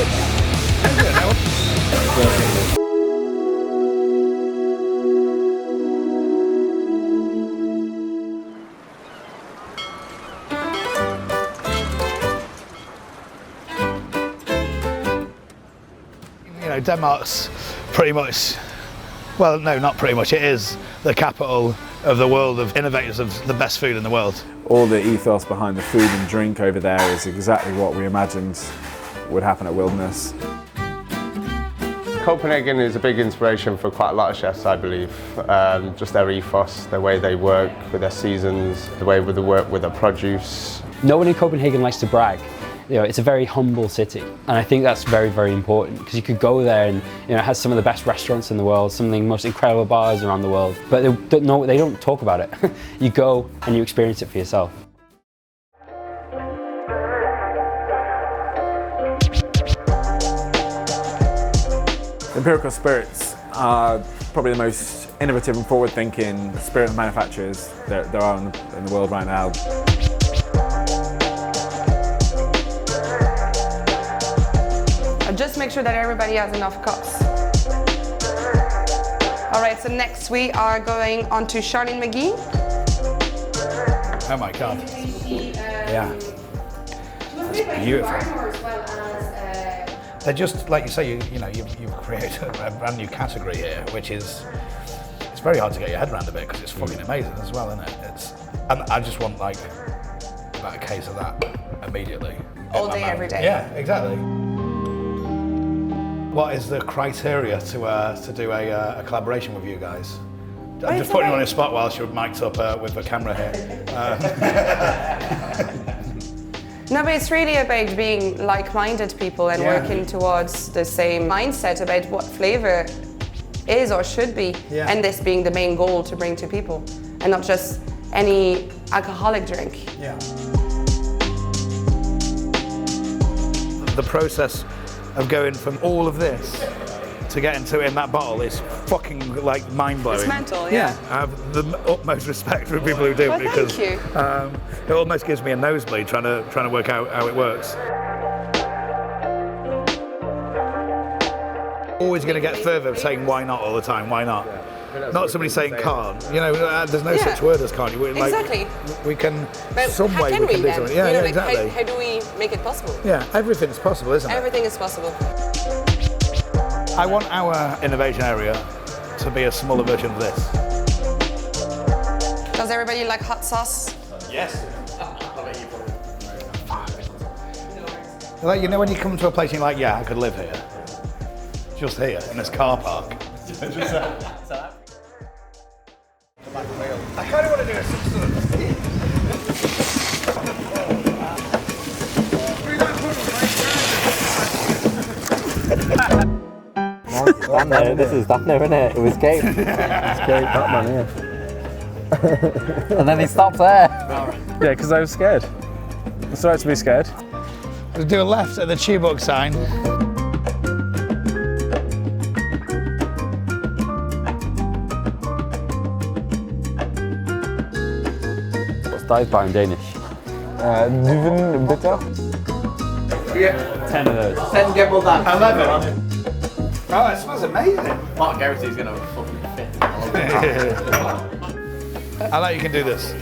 You know, Denmark's pretty much, well, no, not pretty much, it is the capital of the world of innovators of the best food in the world. All the ethos behind the food and drink over there is exactly what we imagined would happen at Wilderness. Copenhagen is a big inspiration for quite a lot of chefs, I believe. Just their ethos, the way they work with their seasons, the way they work with their produce. No one in Copenhagen likes to brag. You know, it's a very humble city, and I think that's very, very important, because you could go there and, you know, it has some of the best restaurants in the world, some of the most incredible bars around the world, but they don't talk about it. You go and you experience it for yourself. Empirical spirits are probably the most innovative and forward-thinking spirit manufacturers there are in the world right now. Just make sure that everybody has enough cups. All right, so next we are going on to Charlene McGee. Oh my God. Yeah. It's beautiful. They're just, like you say, you've created a brand new category here, which is, it's very hard to get your head around a bit because it's fucking amazing as well, isn't it? And I just want like about a case of that immediately. All day, every day. Yeah, exactly. What is the criteria to do a collaboration with you guys? I'm just putting you on the spot whilst you're mic'd up with the camera here. No, but it's really about being like-minded people and working towards the same mindset about what flavor is or should be, and this being the main goal to bring to people, and not just any alcoholic drink. Yeah. The process of going from all of this to getting to it in that bottle is fucking like mind-blowing. It's mental, yeah. I have the utmost respect for people who do it, because it almost gives me a nosebleed trying to work out how it works. Always going to get further saying why not all the time, why not? Not somebody saying can't. You know, there's no such word as can't. Exactly. We can, but some way we can do something. Yeah, like exactly. How do we make it possible? Yeah, everything's possible, isn't it? Everything is possible. I want our innovation area to be a smaller version of this. Does everybody like hot sauce? Yes. Like, you know when you come to a place and you're like, yeah, I could live here. Just here, in this car park. I kind of want to do a This is Daphne, isn't it? It was Gabe. It's Gabe Batman, yeah. And then he stopped there. Yeah, because I was scared. It's all right to be scared. Let's do a left at the Chibok sign. What's dive bar in Danish? Duven bitter. Yeah. 10 of those. 10 gamble that. 11. Oh, it smells amazing. Mark Garrity's gonna fucking fit. I like you can do this.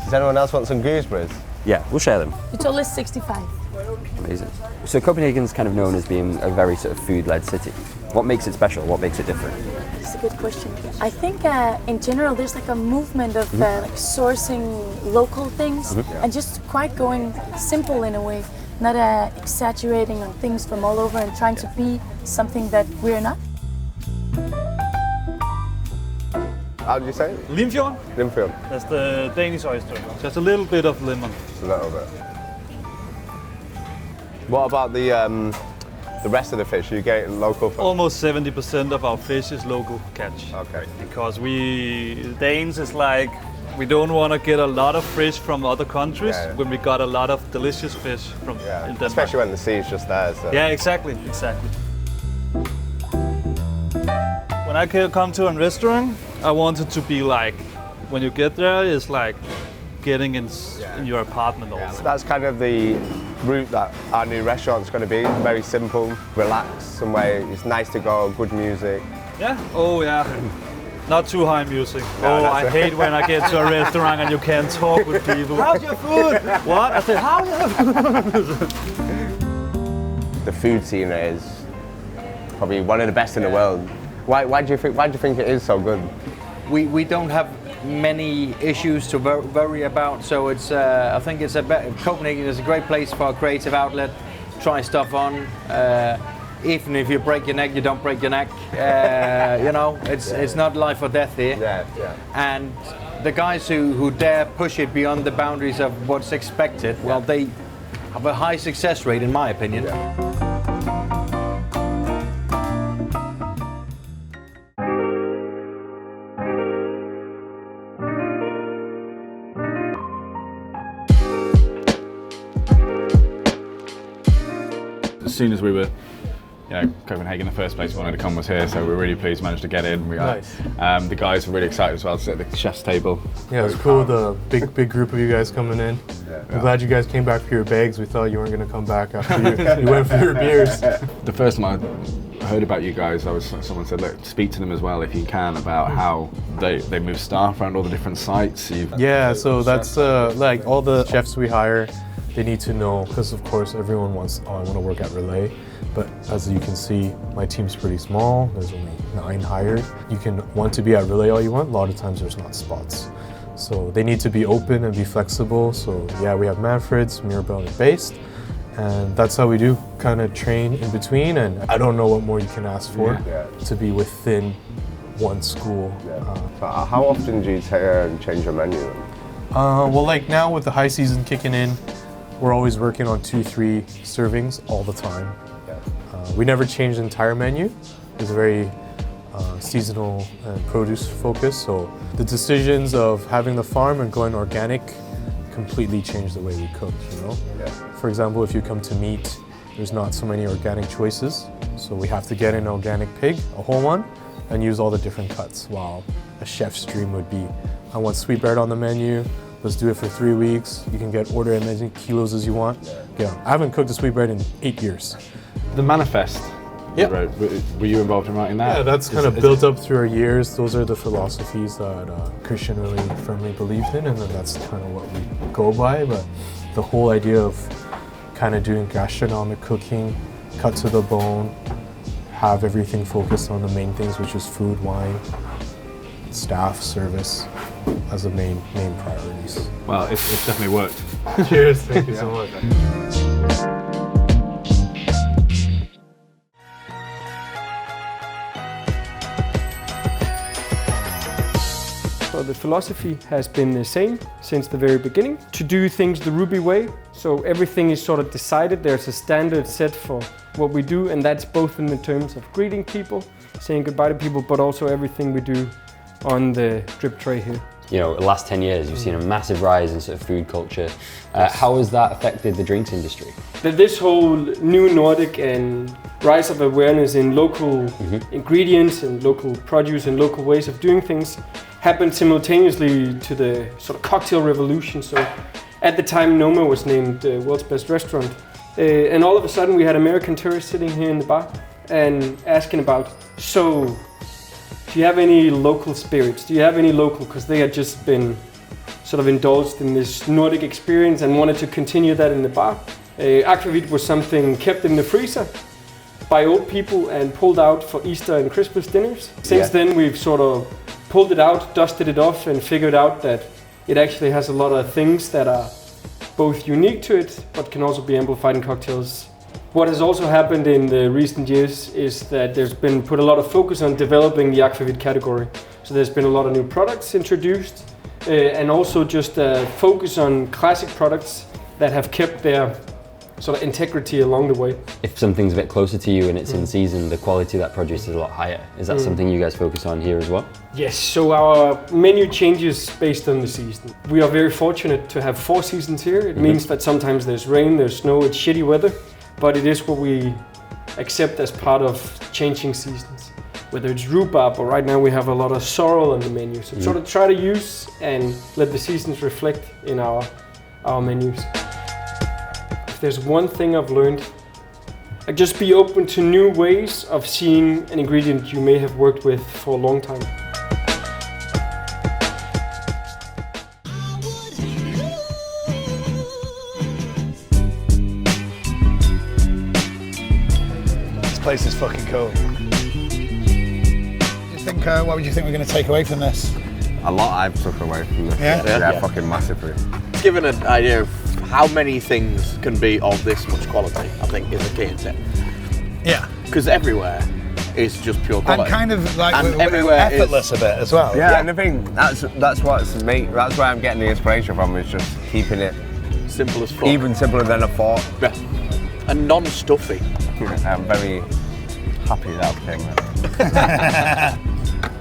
Does anyone else want some gooseberries? Yeah, we'll share them. You told us 65. Amazing. So Copenhagen's kind of known as being a very sort of food-led city. What makes it special? What makes it different? It's a good question. I think in general there's like a movement of like sourcing local things and just quite going simple in a way, not exaggerating on things from all over and trying to be something that we're not. How did you say it? Limfjord? Limfjord. That's the Danish oyster. Just a little bit of lemon. A little bit. What about the rest of the fish? You get local fish? Almost 70% of our fish is local catch. Okay. Because the Danes is like We don't want to get a lot of fish from other countries when we got a lot of delicious fish from in Denmark. Especially when the sea is just there. So. Yeah, exactly. When I come to a restaurant, I want it to be like, when you get there, it's like getting in your apartment also. That's kind of the route that our new restaurant's going to be. Very simple, relaxed, somewhere it's nice to go, good music. Yeah? Oh yeah. Not too high music. No, I hate when I get to a restaurant and you can't talk with people. How's your food? What? I say, how's your food? The food scene is probably one of the best in the world. Why do you think it is so good? We don't have many issues to worry about, so it's I think it's Copenhagen is a great place for a creative outlet. Try stuff on. Even if you break your neck, you don't break your neck. You know, it's not life or death here. And the guys who dare push it beyond the boundaries of what's expected, well, they have a high success rate, in my opinion. As soon as we were, Copenhagen, the first place we wanted to come was here, so we're really pleased we managed to get in. The guys were really excited as well to sit at the chef's table. Yeah, it was cool, the big group of you guys coming in. I'm glad you guys came back for your bags. We thought you weren't going to come back after you went for your beers. The first time I heard about you guys, someone said, look, speak to them as well if you can about how they move staff around all the different sites. So that's like all the chefs we hire, they need to know, because of course everyone wants, I want to work at Relais. But as you can see, my team's pretty small. There's only 9 hired. You can want to be at Relais all you want. A lot of times there's not spots. So they need to be open and be flexible. So yeah, we have Manfred's, Mirabel, and Based. And that's how we do kind of train in between. And I don't know what more you can ask for to be within one school. So how often do you change your menu? Well, like now with the high season kicking in, we're always working on 2-3 servings all the time. We never change the entire menu. It's very seasonal and produce focused. So the decisions of having the farm and going organic completely change the way we cook, For example, if you come to meat, there's not so many organic choices. So we have to get an organic pig, a whole one, and use all the different cuts. While a chef's dream would be, I want sweetbread on the menu, let's do it for 3 weeks. You can order as many kilos as you want. I haven't cooked a sweetbread in 8 years. The manifest you wrote, were you involved in writing that? Yeah, that's kind of built up through our years. Those are the philosophies that Christian really firmly believed in, and then that's kind of what we go by. But the whole idea of kind of doing gastronomic cooking, cut to the bone, have everything focused on the main things, which is food, wine, staff, service, as the main priorities. Well, it's definitely worked. Cheers, thank you so much. So the philosophy has been the same since the very beginning, to do things the Ruby way. So everything is sort of decided. There's a standard set for what we do, and that's both in the terms of greeting people, saying goodbye to people, but also everything we do on the drip tray here. The last 10 years, you've seen a massive rise in sort of food culture. How has that affected the drinks industry? This whole new Nordic and rise of awareness in local ingredients and local produce and local ways of doing things happened simultaneously to the sort of cocktail revolution. So at the time, Noma was named the world's best restaurant. And all of a sudden we had American tourists sitting here in the bar and asking about, so do you have any local spirits? Do you have any local? Because they had just been sort of indulged in this Nordic experience and wanted to continue that in the bar. Aquavit was something kept in the freezer by old people and pulled out for Easter and Christmas dinners. Since then we've sort of pulled it out, dusted it off, and figured out that it actually has a lot of things that are both unique to it, but can also be amplified in cocktails. What has also happened in the recent years is that there's been put a lot of focus on developing the aquavit category. So there's been a lot of new products introduced, and also just a focus on classic products that have kept their sort of integrity along the way. If something's a bit closer to you and it's in season, the quality of that produce is a lot higher. Is that something you guys focus on here as well? Yes, so our menu changes based on the season. We are very fortunate to have 4 seasons here. It means that sometimes there's rain, there's snow, it's shitty weather, but it is what we accept as part of changing seasons. Whether it's rhubarb, or right now we have a lot of sorrel on the menu. So sort of try to use and let the seasons reflect in our menus. If there's one thing I've learned, just be open to new ways of seeing an ingredient you may have worked with for a long time. This place is fucking cool. What would you think we're going to take away from this? A lot I've took away from this. Yeah? Fucking massively. Given an idea of how many things can be of this much quality, I think is a key tip. Yeah. Because everywhere is just pure quality. And kind of like and everywhere effortless a bit as well. Yeah, and I think that's where I'm getting the inspiration from, is just keeping it simple as fuck. Even simpler than I thought. Yeah. And non-stuffy. I'm very happy that thing.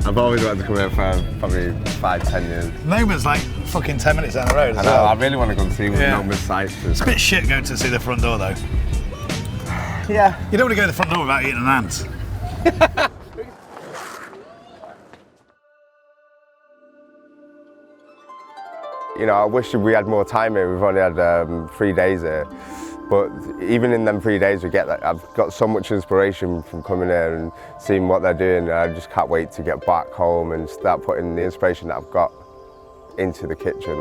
I've always wanted to come here for probably 5-10 years. Noma's like fucking 10 minutes down the road as I know, well. I really want to go and see what Noma's sites is. It's a bit shit going to see the front door though. Yeah. You don't want to go to the front door without eating an ant. You know, I wish we had more time here. We've only had 3 days here. But even in them 3 days, I've got so much inspiration from coming here and seeing what they're doing. I just can't wait to get back home and start putting the inspiration that I've got into the kitchen.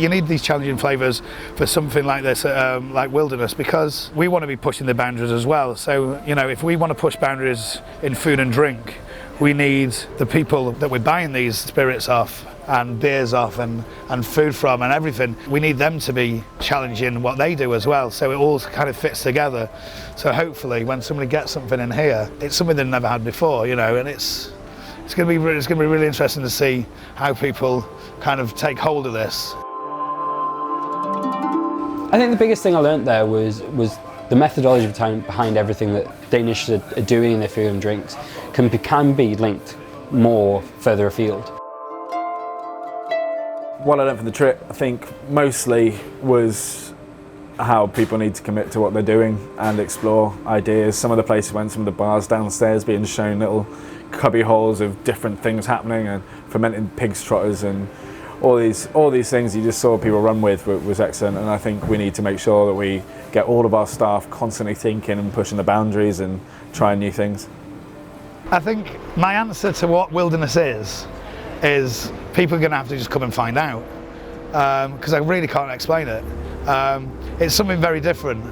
You need these challenging flavours for something like this, like Wilderness, because we want to be pushing the boundaries as well. So, you know, if we want to push boundaries in food and drink, we need the people that we're buying these spirits off and beers off and food from and everything. We need them to be challenging what they do as well, so it all kind of fits together. So hopefully when somebody gets something in here, it's something they've never had before, you know, and it's going to be really interesting to see how people kind of take hold of this. I think the biggest thing I learned there was the methodology behind everything that Danish are doing in their food and drinks can be linked more further afield. What I learned from the trip, I think, mostly was how people need to commit to what they're doing and explore ideas. Some of the places went, some of the bars downstairs being shown little cubby holes of different things happening, and fermented pig's trotters and all these things you just saw people run with was excellent. And I think we need to make sure that we get all of our staff constantly thinking and pushing the boundaries and trying new things. I think my answer to what Wilderness is people are going to have to just come and find out, because I really can't explain it. It's something very different.